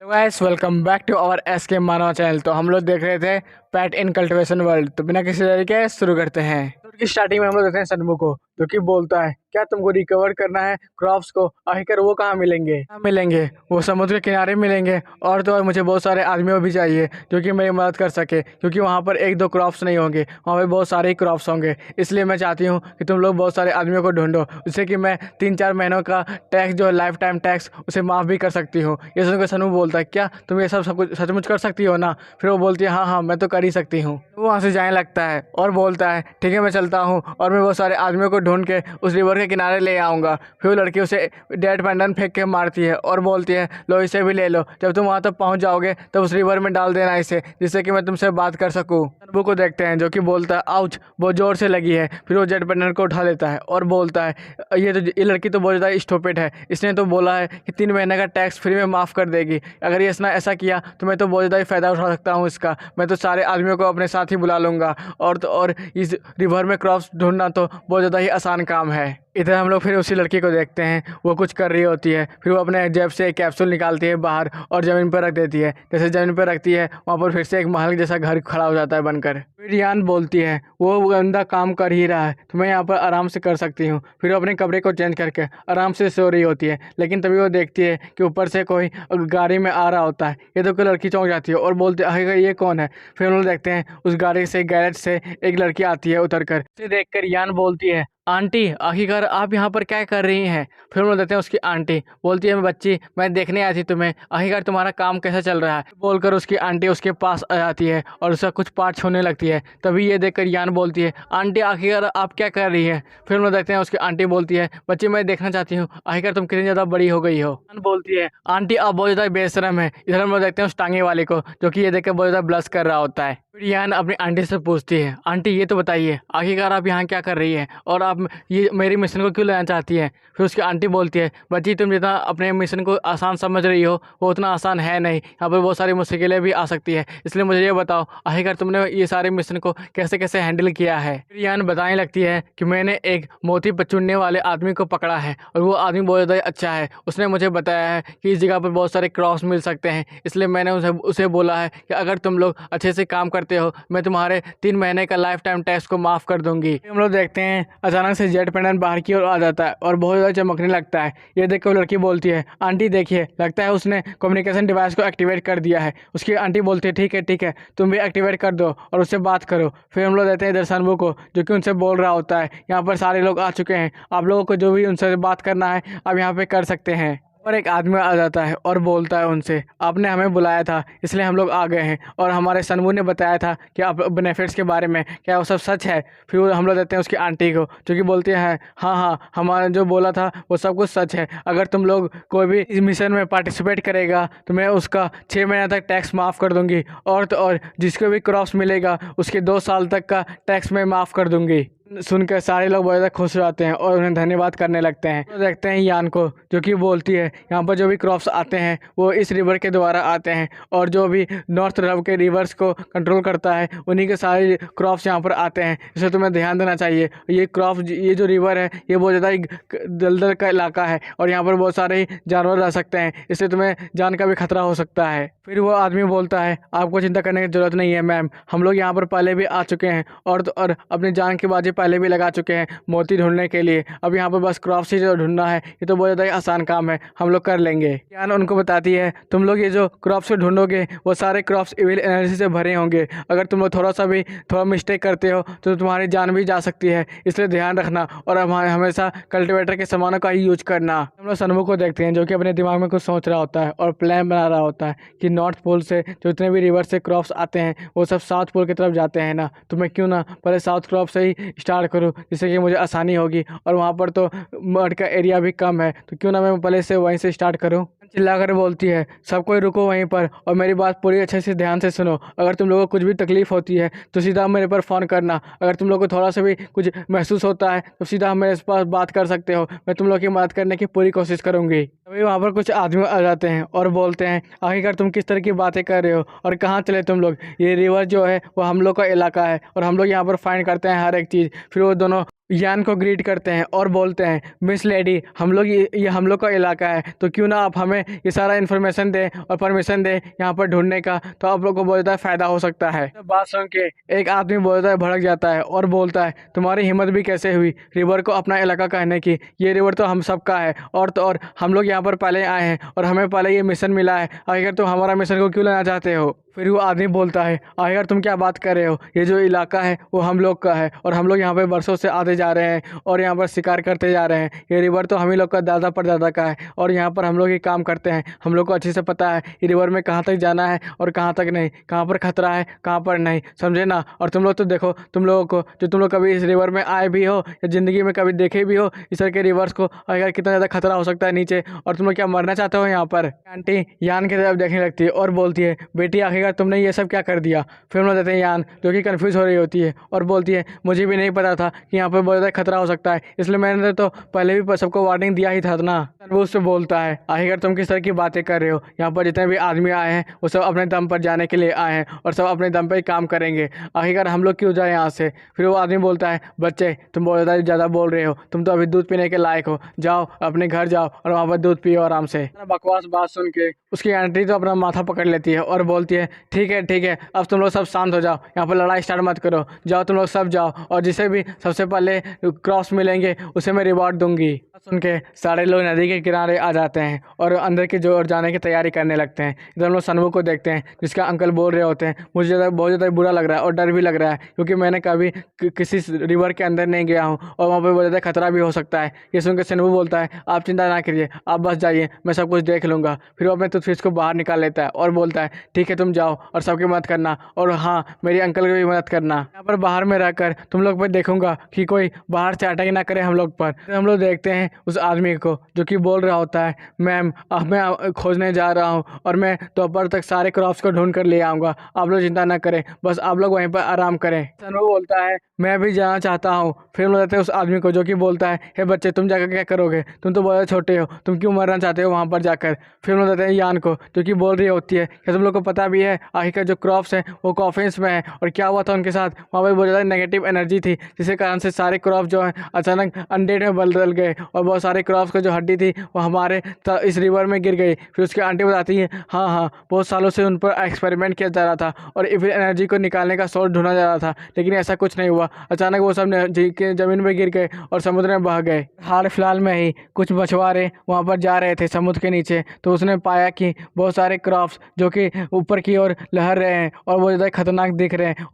Guys welcome back to our SK Manav channel. तो हम लोग देख रहे थे पैट इन कल्टीवेशन वर्ल्ड। तो बिना किसी देरी के शुरू करते हैं। तो स्टार्टिंग में हम लोग देखते हैं सनमू को, जो कि बोलता है क्या तुमको रिकवर करना है क्रॉप्स को। आखिर वो कहाँ मिलेंगे? वो समुद्र के किनारे मिलेंगे। और तो और मुझे बहुत सारे आदमियों भी चाहिए जो कि मेरी मदद कर सके, क्योंकि वहाँ पर एक दो क्रॉप्स नहीं होंगे, वहाँ पर बहुत सारे ही क्रॉप्स होंगे। इसलिए मैं चाहती हूँ कि तुम लोग बहुत सारे आदमियों को ढूंढो, जिससे कि मैं 3-4 महीनों का टैक्स जो है लाइफ टाइम टैक्स उसे माफ़ भी कर सकती हूँ। ये सुनकर सनू बोलता है क्या तुम ये सब कुछ सचमुच कर सकती हो ना? फिर वो बोलती है हाँ हाँ मैं तो कर ही सकती हूँ। वो वहाँ से जाने लगता है और बोलता है ठीक है मैं चलता हूँ, और मैं बहुत सारे आदमियों को ढूंढ के उस रिवर के किनारे ले आऊँगा। फिर वो लड़की उसे डेड पेंडन फेंक के मारती है और बोलती है लो इसे भी ले लो, जब तुम वहाँ तक पहुँच जाओगे तब उस रिवर में डाल देना इसे, जिससे कि मैं तुमसे बात कर सकूँ। सनबू को देखते हैं जो कि बोलता है आउच बहुत ज़ोर से लगी है। फिर वो जेट पेंडन को उठा लेता है और बोलता है ये लड़की तो बहुत ज़्यादा स्टूपिड है, इसने तो बोला है कि 3 महीने का टैक्स फ्री में माफ़ कर देगी। अगर ये इसने ऐसा किया तो मैं तो बहुत ज़्यादा ही फ़ायदा उठा सकता हूँ इसका। मैं तो सारे आदमियों को अपने साथ ही बुला लूँगा, और तो और इस रिवर में क्रॉप्स ढूंढना तो बहुत ज़्यादा ही आसान काम है। इधर हम लोग फिर उसी लड़की को देखते हैं, वो कुछ कर रही होती है। फिर वो अपने जेब से एक कैप्सूल निकालती है बाहर और ज़मीन पर रख देती है। जैसे ज़मीन पर रखती है वहाँ पर फिर से एक महल जैसा घर खड़ा हो जाता है बनकर। फिर रियान बोलती है वो बंदा काम कर ही रहा है तो मैं यहाँ पर आराम से कर सकती हूँ। फिर वो अपने कपड़े को चेंज करके आराम से सो रही होती है, लेकिन तभी वो देखती है कि ऊपर से कोई गाड़ी में आ रहा होता है। ये तो कोई लड़की चौंक जाती है और बोलती है आखिर ये कौन है? फिर हम लोग देखते हैं उस गाड़ी से गैरेज से एक लड़की आती है उतर कर। उसे देख कर रियान बोलती है आंटी आखिरकार आप यहाँ पर क्या कर रही हैं? फिर हम लोग देखते हैं उसकी आंटी बोलती है मैं बच्ची मैं देखने आई थी तुम्हें, आखिरकार तुम्हारा काम कैसा चल रहा है? बोलकर उसकी आंटी उसके पास आ जाती है और उसका कुछ पार्ट छूने लगती है। तभी ये देखकर यान बोलती है आंटी आखिरकार आप क्या कर रही है? फिर हम लोग देखते हैं उसकी आंटी बोलती है बच्ची मैं देखना चाहती हूँ आखिरकार तुम कितनी ज़्यादा बड़ी हो गई हो। यान बोलती है आंटी आप बहुत ज़्यादा बेशरम है। इधर हम लोग देखते हैं उस टांगे वाले को, जो कि ये देखकर बहुत ज़्यादा ब्लश कर रहा होता है। फिर यान अपनी आंटी से पूछती है आंटी ये तो बताइए आखिरकार आप यहाँ क्या कर रही है और आप ये मेरी मिशन को क्यों लेना चाहती है? फिर उसकी आंटी बोलती है बच्ची तुम जितना अपने मिशन को आसान समझ रही हो वो उतना आसान है नहीं, यहाँ पर बहुत सारी मुश्किलें भी आ सकती है। इसलिए मुझे ये बताओ आखिरकार तुमने ये सारे मिशन को कैसे कैसे हैंडल किया है? फिर यान बताने लगती है कि मैंने एक मोती पर चुनने वाले आदमी को पकड़ा है और वो आदमी बहुत ज़्यादा अच्छा है। उसने मुझे बताया है कि इस जगह पर बहुत सारे क्रॉप्स मिल सकते हैं, इसलिए मैंने उसे बोला है कि अगर तुम लोग अच्छे से काम करते हो मैं तुम्हारे 3 महीने का लाइफ टाइम टैक्स को माफ़ कर दूंगी। हम लोग देखते हैं अचानक से जेट पेंडन बाहर की ओर आ जाता है और बहुत ज़्यादा चमकने लगता है। ये देख कर वो लड़की बोलती है आंटी देखिए लगता है उसने कम्युनिकेशन डिवाइस को एक्टिवेट कर दिया है। उसकी आंटी बोलती है ठीक है तुम भी एक्टिवेट कर दो और उससे बात करो। फिर हम लोग देखते हैं इधर सनबू को, जो कि उनसे बोल रहा होता है यहाँ पर सारे लोग आ चुके हैं, आप लोगों को जो भी उनसे बात करना है आप यहाँ पे कर सकते हैं। और एक आदमी आ जाता है और बोलता है उनसे आपने हमें बुलाया था इसलिए हम लोग आ गए हैं, और हमारे सनमू ने बताया था कि आप बेनिफिट्स के बारे में, क्या वो सब सच है? फिर वो हम लोग देते हैं उसकी आंटी को, जो कि बोलती है हाँ हमारा जो बोला था वो सब कुछ सच है। अगर तुम लोग कोई भी इस मिशन में पार्टिसिपेट करेगा तो मैं उसका 6 महीने तक टैक्स माफ़ कर दूंगी, और तो और जिसको भी क्रॉप्स मिलेगा उसके 2 साल तक का टैक्स मैं माफ़ कर दूंगी। सुनकर सारे लोग बहुत ज़्यादा खुश हो जाते हैं और उन्हें धन्यवाद करने लगते हैं। तो देखते हैं यान को, जो कि बोलती है यहाँ पर जो भी क्रॉप्स आते हैं वो इस रिवर के द्वारा आते हैं, और जो भी नॉर्थ रव के रिवर्स को कंट्रोल करता है उन्हीं के सारे क्रॉप्स यहाँ पर आते हैं। इसे तुम्हें ध्यान देना चाहिए। ये क्रॉप्स ये जो रिवर है ये बहुत ज़्यादा ही दलदल का इलाका है और यहाँ पर बहुत सारे जानवर रह सकते हैं, इससे तुम्हें जान का भी खतरा हो सकता है। फिर वो आदमी बोलता है आपको चिंता करने की ज़रूरत नहीं है मैम, हम लोग यहाँ पर पहले भी आ चुके हैं और तो और अपनी जान की बाजी पहले भी लगा चुके हैं मोती ढूंढने के लिए। अब यहाँ पर बस क्रॉप्स ही जो ढूंढना है ये तो बहुत ज़्यादा ही आसान काम है, हम लोग कर लेंगे। यान उनको बताती है तुम लोग ये जो क्रॉप्स ढूंढोगे वो सारे क्रॉप्स इविल एनर्जी से भरे होंगे, अगर तुम लोग थोड़ा मिस्टेक करते हो तो तुम्हारी जान भी जा सकती है, इसलिए ध्यान रखना और हमेशा कल्टिवेटर के सामानों का ही यूज करना। हम लोग सनमू को देखते हैं जो कि अपने दिमाग में कुछ सोच रहा होता है और प्लान बना रहा होता है कि नॉर्थ पोल से जो जितने भी रिवर से क्रॉप्स आते हैं वो सब साउथ पोल की तरफ जाते हैं ना, तो मैं क्यों ना पहले साउथ क्रॉप से ही स्टार्ट करूँ, जिससे कि मुझे आसानी होगी, और वहाँ पर तो मड का एरिया भी कम है, तो क्यों ना मैं पहले से वहीं से स्टार्ट करूँ। चिल्ला कर बोलती है सब कोई रुको वहीं पर और मेरी बात पूरी अच्छे से ध्यान से सुनो। अगर तुम लोगों को कुछ भी तकलीफ होती है तो सीधा मेरे पर फ़ोन करना, अगर तुम लोगों को थोड़ा सा भी कुछ महसूस होता है तो सीधा मेरे पास बात कर सकते हो, मैं तुम लोग की मदद करने की पूरी कोशिश करूँगी। तभी वहाँ पर कुछ आदमी आ जाते हैं और बोलते हैं, आखिरकार तुम किस तरह की बातें कर रहे हो और कहाँ चले तुम लोग? ये रिवर जो है वो हम लोग का इलाका है और हम लोग यहाँ पर फाइंड करते हैं हर एक चीज़। फिर वो दोनों यान को ग्रीट करते हैं और बोलते हैं, मिस लेडी, हम लोग ये हम लोग का इलाका है, तो क्यों ना आप हमें ये सारा इन्फॉर्मेशन दें और परमिशन दें यहाँ पर ढूंढने का, तो आप लोग को बहुत ज़्यादा फ़ायदा हो सकता है। तो बात सुन के एक आदमी बहुत ज़्यादा भड़क जाता है और बोलता है, तुम्हारी हिम्मत भी कैसे हुई रिवर को अपना इलाका कहने की? ये रिवर तो हम सब का है, और तो और हम लोग यहाँ पर पहले आए हैं और हमें पहले ये मिशन मिला है, आखिर तुम हमारा मिशन को क्यों लेना चाहते हो? फिर वो आदमी बोलता है, आखिर तुम क्या बात कर रहे हो? ये जो इलाका है वो हम लोग का है और हम लोग यहाँ पे बरसों से आते जा रहे हैं और यहाँ पर शिकार करते जा रहे हैं। ये रिवर तो हम ही लोग का दादा परदादा का है और यहाँ पर हम लोग ही काम करते हैं। हम लोग को अच्छे से पता है ये रिवर में कहाँ तक जाना है और कहाँ तक नहीं, कहाँ पर खतरा है कहाँ पर नहीं, समझे ना? और तुम लोग तो देखो, तुम लोगों को जो तुम लोग कभी इस रिवर में आए भी हो या ज़िंदगी में कभी देखे भी हो इस तरह के रिवर्स को, अगर कितना ज़्यादा खतरा हो सकता है नीचे, और तुम लोग क्या मरना चाहते हो यहाँ पर? आंटी यान की तरफ देखने लगती है और बोलती है, बेटी आखिरकार तुमने ये सब क्या कर दिया? फिर हम लोग देते हैं यान जो कि कन्फ्यूज हो रही होती है और बोलती है, मुझे भी नहीं पता था कि यहाँ पर बहुत ज़्यादा खतरा हो सकता है, इसलिए मैंने तो पहले भी सबको वार्निंग दिया ही था ना। वो उससे बोलता है, आखिरकार तुम किस तरह की बातें कर रहे हो? यहाँ पर जितने भी आदमी आए हैं वो सब अपने दम पर जाने के लिए आए हैं और सब अपने दम पर ही काम करेंगे, आखिरकार हम लोग क्यों जाए यहाँ से? फिर वो आदमी बोलता है, बच्चे तुम बहुत ज़्यादा बोल रहे हो, तुम तो अभी दूध पीने के लायक हो, जाओ अपने घर जाओ और वहाँ पर दूध पियो आराम से। बकवास बात सुन के उसकी आंटी तो अपना माथा पकड़ लेती है और बोलती है, ठीक है, अब तुम लोग सब शांत हो जाओ, यहाँ पर लड़ाई स्टार्ट मत करो, जाओ तुम लोग सब जाओ, और जिसे भी सबसे पहले क्रॉस मिलेंगे उसे मैं रिवॉर्ड दूंगी। सुन के सारे लोग नदी के किनारे आ जाते हैं और अंदर की जो ओर जाने की तैयारी करने लगते हैं। इधर हम लोग सनवू को देखते हैं जिसका अंकल बोल रहे होते हैं, मुझे बहुत ज़्यादा बुरा लग रहा है और डर भी लग रहा है क्योंकि मैंने कभी किसी रिवर के अंदर नहीं गया हूँ और वहाँ पर बहुत ज़्यादा खतरा भी हो सकता है। ये सुनकर सनवू बोलता है, आप चिंता ना करिए, आप बस जाइए, मैं सब कुछ देख लूँगा। फिर वो अपने टूथपिक को बाहर निकाल लेता है और बोलता है, ठीक है तुम जाओ और सबकी मदद करना, और हाँ मेरी अंकल की भी मदद करना। यहाँ पर बाहर में रहकर तुम लोग पर देखूंगा कि कोई बाहर से अटैक ना करे हम लोग पर। फिर हम लोग देखते हैं उस आदमी को जो कि बोल रहा होता है, मैम अब मैं खोजने जा रहा हूँ और मैं दोपहर तक सारे क्रॉप्स को ढूंढ कर ले आऊँगा, आप लोग चिंता ना करें, बस आप लोग वहीं पर आराम करें। सनू बोलता है, मैं भी जाना चाहता हूँ। फिर हम लोग देखते हैं उस आदमी को जो कि बोलता है, हे बच्चे तुम जाकर क्या करोगे? तुम तो बहुत छोटे हो, तुम क्यों मरना चाहते हो वहाँ पर जाकर? फिर हम लोग देखते हैं यान को जो कि बोल रही होती है, क्या तुम लोग को पता भी है आखिरकार जो क्रॉप्स हैं वो कॉफिन्स में है और क्या हुआ था उनके साथ? वहाँ पर बहुत ज़्यादा नेगेटिव एनर्जी थी जिसके कारण से सारे क्रॉप जो हैं अचानक अनडेड में बदल गए और बहुत सारे क्रॉप्स की जो हड्डी थी वो हमारे इस रिवर में गिर गई। फिर उसकी आंटी बताती है, हाँ बहुत सालों से उन पर एक्सपेरिमेंट किया जा रहा था और इविल एनर्जी को निकालने का सोर्स ढूंढा जा रहा था, लेकिन ऐसा कुछ नहीं हुआ, अचानक वो सब ज़मीन में गिर गए और समुद्र में बह गए। हाल फिलहाल में ही कुछ मछुआरे वहाँ पर जा रहे थे समुद्र के नीचे, तो उसने पाया कि बहुत सारे क्रॉप्स जो कि ऊपर की ओर लहर रहे हैं और बहुत ज़्यादा खतरनाक दिख रहे हैं,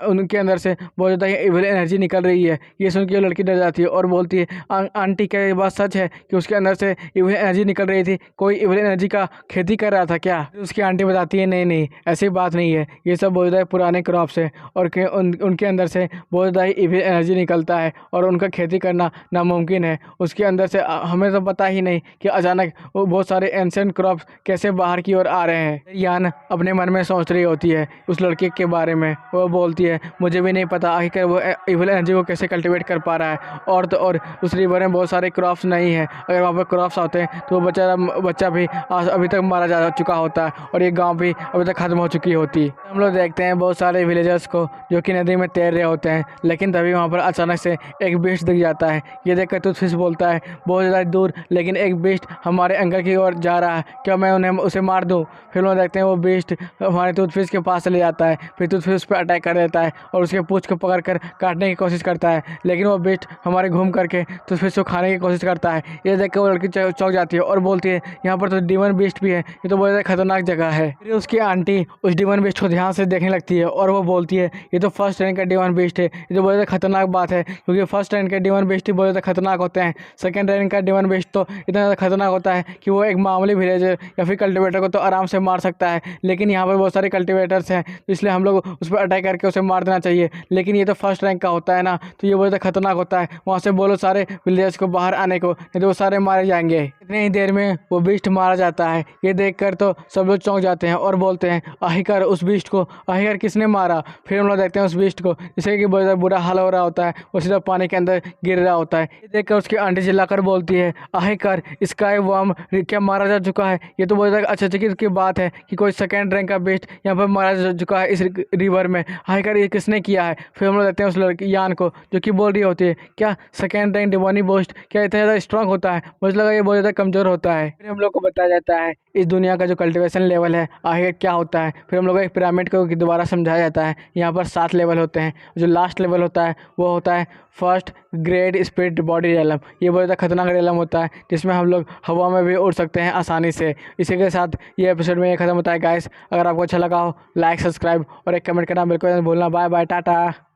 उनके अंदर से बहुत ज़्यादा इविल एनर्जी निकल रही है। ये सुन के लड़की डर जाती है और बोलती है, आंटी क्या ये बात सच है कि उसके अंदर से इविल एनर्जी निकल रही थी? कोई इविल एनर्जी का खेती कर रहा था क्या? उसकी आंटी बताती है, नहीं ऐसी बात नहीं है, ये सब बहुत ज़्यादा पुराने क्रॉप्स है और उनके अंदर से बहुत ज़्यादा इविल एनर्जी निकलता है और उनका खेती करना नामुमकिन है। उसके अंदर से हमें तो पता ही नहीं कि अचानक वो बहुत सारे एंशिएंट क्रॉप्स कैसे बाहर की ओर आ रहे हैं। यान अपने मन में सोच रही होती है उस लड़के के बारे में। वो बोलती है, मुझे भी नहीं पता आखिर वो इविल एनर्जी को कैसे कल्टीवेट कर पा रहा है, और तो और उस रिवर में बहुत सारे क्रॉप्स नहीं है, अगर वहाँ पर क्रॉप्स आते हैं तो वो बच्चा भी अभी तक मारा जा चुका होता है और ये गाँव भी अभी तक खत्म हो चुकी होती। हम लोग देखते हैं बहुत सारे विलेजर्स को जो कि नदी में तैर रहे होते हैं, लेकिन तभी वहाँ पर अचानक से एक बीस्ट दिख जाता है। ये देखकर टूथफिश बोलता है, बहुत ज़्यादा दूर लेकिन एक बीस्ट हमारे अंकल की ओर जा रहा है, क्या मैं उसे मार दूँ? फिर हम देखते हैं वो बीस्ट हमारे टूथफिश के पास चले जाता है, फिर टूथफिश उस पर अटैक कर देता है और उसके पूंछ को पकड़ कर काटने की कोशिश करता है, लेकिन वो बीस्ट हमारे घूम करके टूथफिश को खाने की कोशिश करता है। ये देख कर वो लड़की चौंक जाती है और बोलती है, यहाँ पर तो डिमन बीस्ट भी है, ये तो बहुत ज़्यादा खतरनाक जगह है। फिर उसकी आंटी उस डिमन बीस्ट को ध्यान से देखने लगती है और वो बोलती है, ये तो फर्स्ट रैंक का डिमन बीस्ट है, ये तो बहुत ज़्यादा खतरनाक बात है क्योंकि फर्स्ट रैंक के डिमन बीस्ट ही बहुत ज़्यादा खतरनाक होते हैं। सेकंड रैंक का डिमन बीस्ट तो इतना ज़्यादा खतरनाक होता है कि वो एक मामूली विलेजर या फिर कल्टिवेटर को तो आराम से मार सकता है, लेकिन यहाँ पर बहुत सारे कल्टिवेटर्स हैं इसलिए हम लोग उस पर अटैक करके उसे मार देना चाहिए, लेकिन ये तो फर्स्ट रैंक का होता है ना, तो ये बहुत ज़्यादा खतरनाक होता है। वहाँ से बोलो सारे विलेजर्स को बाहर आने को, नहीं तो वो सारे मारे जाएंगे। इतनी ही देर में वो बीस्ट मारा जाता है। ये देखकर तो सब लोग चौंक जाते हैं और बोलते हैं आखिरकार उस बीस्ट को आखिरकार किसने मारा। फिर हम लोग देखते हैं उस बीस्ट को जिससे कि बहुत ज़्यादा बुरा हाल हो रहा होता है, वो सीधा पानी के अंदर गिर रहा होता है। ये देखकर उसकी आंटी चिल्लाकर बोलती है आखिरकार स्काई वर्म क्या मारा जा चुका है। ये तो बहुत ज़्यादा आश्चर्य की बात है कि कोई सेकेंड रैंक का बीस्ट यहाँ पर मारा जा चुका है इस रिवर में। आखिरकार ये किसने किया है। फिर हम लोग देखते हैं उस लड़की यान को जो कि बोल रही होती है क्या सेकेंड रैंक डिवानी बोस्ट क्या इतना ज़्यादा स्ट्रांग होता है, मुझे लगा ये बहुत ज़्यादा कमज़ोर होता है। फिर हम लोग को बताया जाता है इस दुनिया का जो कल्टीवेशन लेवल है आखिर क्या होता है। फिर हम लोग को एक पिरामिड को दोबारा समझाया जाता है। यहाँ पर 7 लेवल होते हैं। जो लास्ट लेवल होता है वो होता है फर्स्ट ग्रेड स्पिरिट बॉडी रेलम। ये बहुत ज़्यादा खतरनाक रेलम होता है जिसमें हम लोग हवा में भी उड़ सकते हैं आसानी से। इसी के साथ ये एपिसोड में ये खत्म होता है गाइस। अगर आपको अच्छा लगा हो लाइक सब्सक्राइब और एक कमेंट करना बिल्कुल नहीं भूलना। Bye bye Tata.